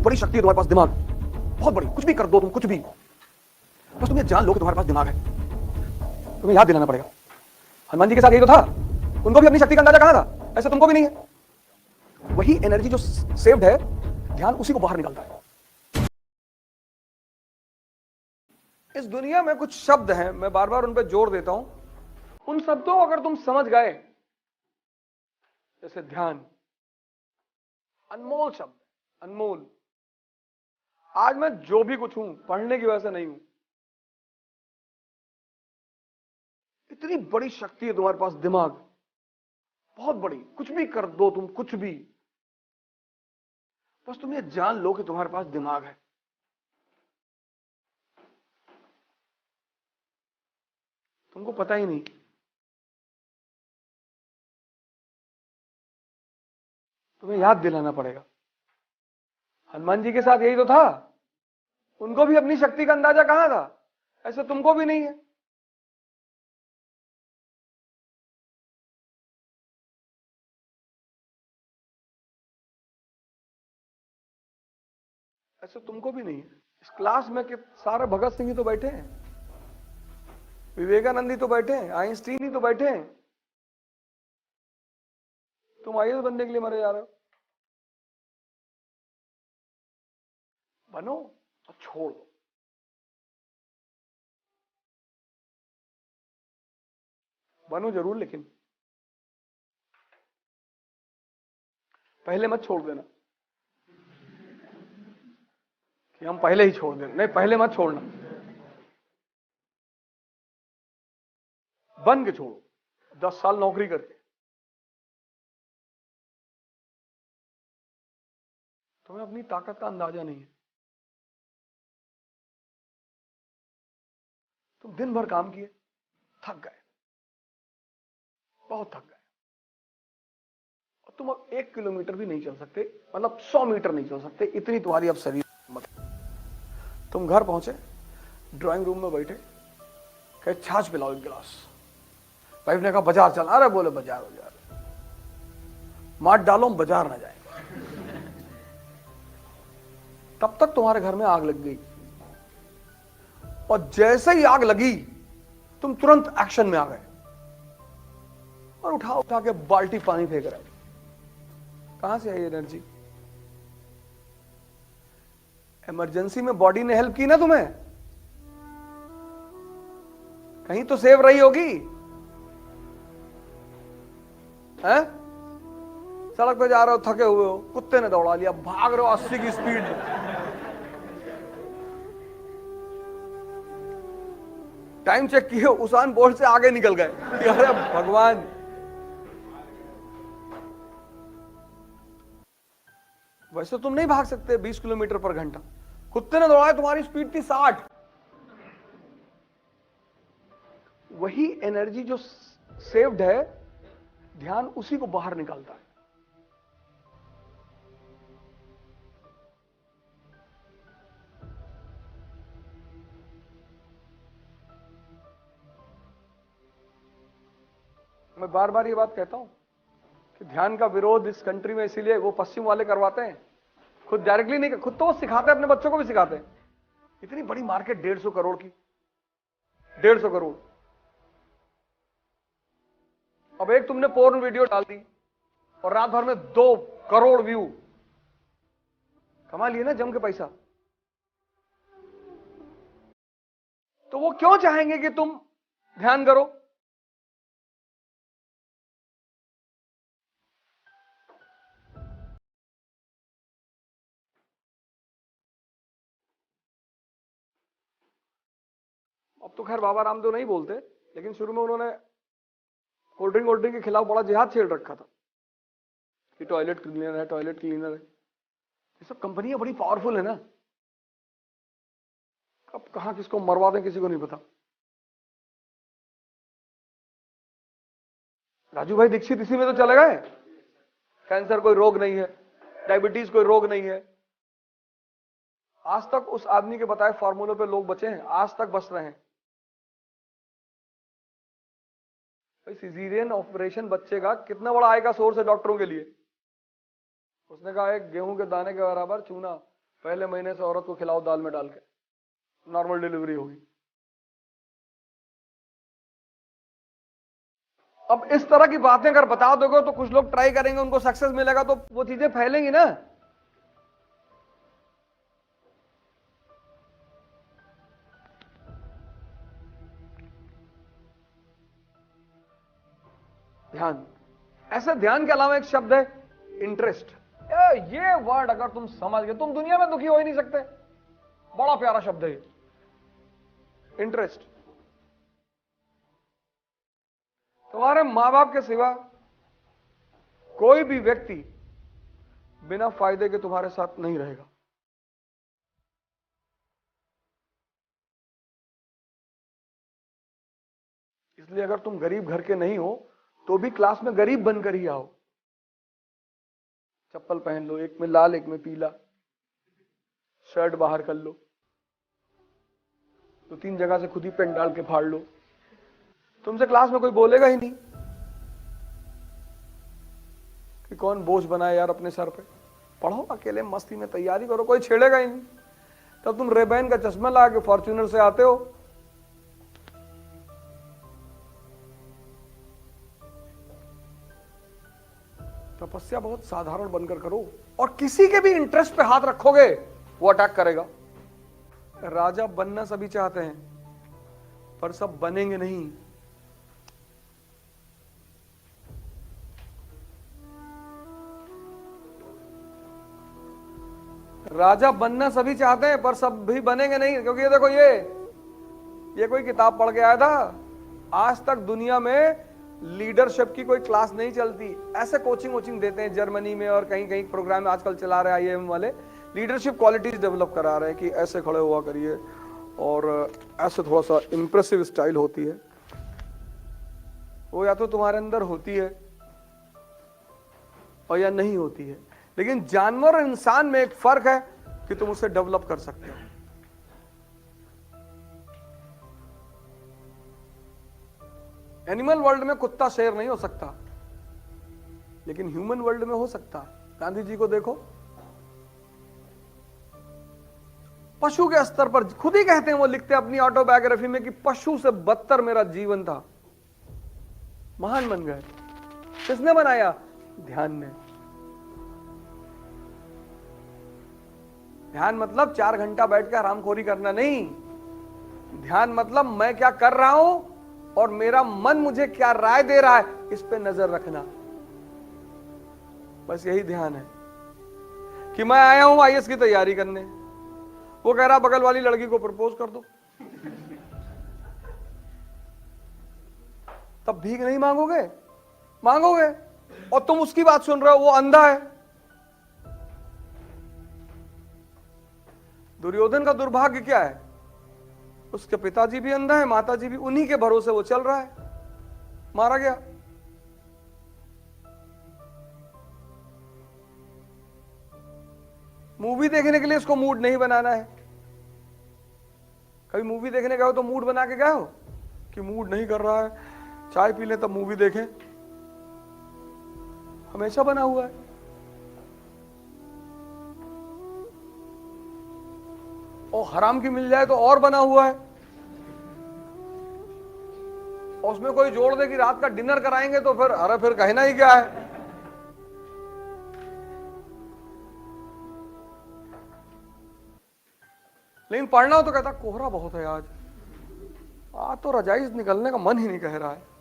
बड़ी शक्ति है तुम्हारे पास, दिमाग बहुत बड़ी, कुछ भी कर दो तुम, कुछ भी, बस तुम ये जान लो कि तुम्हारे पास दिमाग है। तुम्हें याद दिलाना पड़ेगा। हनुमान जी के साथ यही तो था, उनको भी अपनी शक्ति का अंदाजा कहां था, ऐसे तुमको भी नहीं है। वही एनर्जी जो सेव्ड है, ध्यान उसी को बाहर निकालता है। इस दुनिया में कुछ शब्द हैं, मैं बार बार उन पर जोर देता हूं, उन शब्दों को अगर तुम समझ गए, जैसे ध्यान, अनमोल शब्द, अनमोल। आज मैं जो भी कुछ हूं, पढ़ने की वजह से नहीं हूं। इतनी बड़ी शक्ति है तुम्हारे पास, दिमाग बहुत बड़ी, कुछ भी कर दो तुम, कुछ भी, बस तुम ये जान लो कि तुम्हारे पास दिमाग है। तुमको पता ही नहीं। तुम्हें याद दिलाना पड़ेगा। हनुमान जी के साथ यही तो था, उनको भी अपनी शक्ति का अंदाजा कहां था, ऐसे तुमको भी नहीं है। ऐसे तुमको भी नहीं है। इस क्लास में कि सारे भगत सिंह ही तो बैठे हैं, विवेकानंद ही तो बैठे हैं, आइंस्टीन ही तो बैठे हैं। तुम आईएएस बनने के लिए मरे जा रहे हो। बनो और छोड़ दो। बनो जरूर, लेकिन पहले मत छोड़ देना कि हम पहले ही छोड़ दें। नहीं, पहले मत छोड़ना, बन के छोड़ो। 10 साल नौकरी करके तुम्हें अपनी ताकत का अंदाजा नहीं है। तुम दिन भर काम किए, थक गए, बहुत थक गए, और तुम अब 1 किलोमीटर भी नहीं चल सकते, मतलब 100 मीटर नहीं चल सकते, इतनी तुम्हारी अब शरीर मत। तुम घर पहुंचे, ड्राइंग रूम में बैठे, कहे छाछ पिलाओ 1 गिलास। वाइफ ने कहा बाजार चल। अरे बोले बाजार मार डालो, बाजार ना जाए। तब तक तुम्हारे घर में आग लग गई, और जैसे ही आग लगी, तुम तुरंत एक्शन में आ गए और उठा के बाल्टी पानी फेंक रहे। कहां से आई एनर्जी? इमरजेंसी में बॉडी ने हेल्प की ना तुम्हें, कहीं तो सेव रही होगी, हैं? सड़क पे जा रहे हो, थके हुए हो, कुत्ते ने दौड़ा लिया, भाग रहे हो 80 की स्पीड में, टाइम चेक किए, उसान बोल्ट से आगे निकल गए। अरे भगवान, वैसे तुम नहीं भाग सकते 20 किलोमीटर पर घंटा, कुत्ते ने दौड़ाया, तुम्हारी स्पीड थी 60। वही एनर्जी जो सेव्ड है, ध्यान उसी को बाहर निकालता है। मैं बार बार ये बात कहता हूं कि ध्यान का विरोध इस कंट्री में इसीलिए वो पश्चिम वाले करवाते हैं, खुद डायरेक्टली नहीं, खुद तो वो सिखाते हैं, अपने बच्चों को भी सिखाते हैं। इतनी बड़ी मार्केट 150 करोड़ की, 150 करोड़। अब एक तुमने पोर्न वीडियो डाल दी और रात भर में 2 करोड़ व्यू, कमा लिए ना जम के पैसा। तो वो क्यों चाहेंगे कि तुम ध्यान करो? अब तो खैर बाबा रामदेव नहीं बोलते, लेकिन शुरू में उन्होंने कोल्ड ड्रिंक के खिलाफ बड़ा जिहाद छेड़ रखा था कि टॉयलेट क्लीनर है, टॉयलेट क्लीनर है। ये सब कंपनियां बड़ी पावरफुल है ना, अब कहां किसको मरवा दें किसी को नहीं पता। राजू भाई दीक्षित इसी में तो चले गए। कैंसर कोई रोग नहीं है, डायबिटीज कोई रोग नहीं है। आज तक उस आदमी के बताए फॉर्मूले पे लोग बचे हैं, आज तक बच रहे हैं। सिजेरियन ऑपरेशन बच्चे का कितना बड़ा आय का सोर्स है डॉक्टरों के लिए। उसने कहा एक गेहूं के दाने के बराबर चूना पहले महीने से औरत को खिलाओ दाल में डाल के, नॉर्मल डिलीवरी होगी। अब इस तरह की बातें अगर बता दोगे तो कुछ लोग ट्राई करेंगे, उनको सक्सेस मिलेगा तो वो चीजें फैलेंगी ना। ध्यान, ऐसे ध्यान के अलावा एक शब्द है इंटरेस्ट। ये वर्ड अगर तुम समझ गए तुम दुनिया में दुखी हो ही नहीं सकते। बड़ा प्यारा शब्द है इंटरेस्ट। तुम्हारे मां बाप के सिवा कोई भी व्यक्ति बिना फायदे के तुम्हारे साथ नहीं रहेगा। इसलिए अगर तुम गरीब घर के नहीं हो तो भी क्लास में गरीब बनकर ही आओ। चप्पल पहन लो, एक में लाल एक में पीला, शर्ट बाहर कर लो, तो 3 जगह से खुद ही पेन डाल के फाड़ लो, तुमसे क्लास में कोई बोलेगा ही नहीं कि कौन बोझ बनाए यार अपने सर पे। पढ़ो अकेले मस्ती में, तैयारी करो, कोई छेड़ेगा ही नहीं। तब तुम रेबैन का चश्मा ला के फॉर्च्यूनर से आते हो। तपस्या बहुत साधारण बनकर करो, और किसी के भी इंटरेस्ट पे हाथ रखोगे वो अटैक करेगा। राजा बनना सभी चाहते हैं पर सब बनेंगे नहीं। राजा बनना सभी चाहते हैं पर सब भी बनेंगे नहीं, क्योंकि ये देखो ये कोई किताब पढ़ के आया था। आज तक दुनिया में लीडरशिप की कोई क्लास नहीं चलती। ऐसे कोचिंग देते हैं जर्मनी में और कहीं कहीं प्रोग्राम आजकल चला रहे हैं IIM वाले, लीडरशिप क्वालिटीज डेवलप करा रहे हैं कि ऐसे खड़े हुआ करिए और ऐसे थोड़ा सा इंप्रेसिव स्टाइल होती है। वो या तो तुम्हारे अंदर होती है और या नहीं होती है। लेकिन जानवर और इंसान में एक फर्क है कि तुम उसे डेवलप कर सकते हो। एनिमल वर्ल्ड में कुत्ता शेर नहीं हो सकता, लेकिन ह्यूमन वर्ल्ड में हो सकता है। गांधी जी को देखो, पशु के स्तर पर खुद ही कहते हैं, वो लिखते हैं अपनी ऑटोबायोग्राफी में कि पशु से बदतर मेरा जीवन था। महान बन गए। किसने बनाया? ध्यान ने। ध्यान मतलब 4 घंटा बैठ के आरामखोरी करना नहीं। ध्यान मतलब मैं क्या कर रहा हूं और मेरा मन मुझे क्या राय दे रहा है, इस पे नजर रखना। बस यही ध्यान है कि मैं आया हूं IAS की तैयारी करने, वो कह रहा बगल वाली लड़की को प्रपोज कर दो, तब भीख नहीं मांगोगे? मांगोगे। और तुम उसकी बात सुन रहे हो, वो अंधा है। दुर्योधन का दुर्भाग्य क्या है? उसके पिताजी भी अंधा है, माताजी भी, उन्हीं के भरोसे वो चल रहा है, मारा गया। मूवी देखने के लिए इसको मूड नहीं बनाना है। कभी मूवी देखने गए हो तो मूड बना के गए हो कि मूड नहीं कर रहा है, चाय पी ले तब मूवी देखें? हमेशा बना हुआ है। और हराम की मिल जाए तो और बना हुआ है। और उसमें कोई जोड़ दे कि रात का डिनर कराएंगे तो फिर अरे फिर कहना ही क्या है। लेकिन पढ़ना हो तो कहता कोहरा बहुत है आज तो रजाई से निकलने का मन ही नहीं कह रहा है।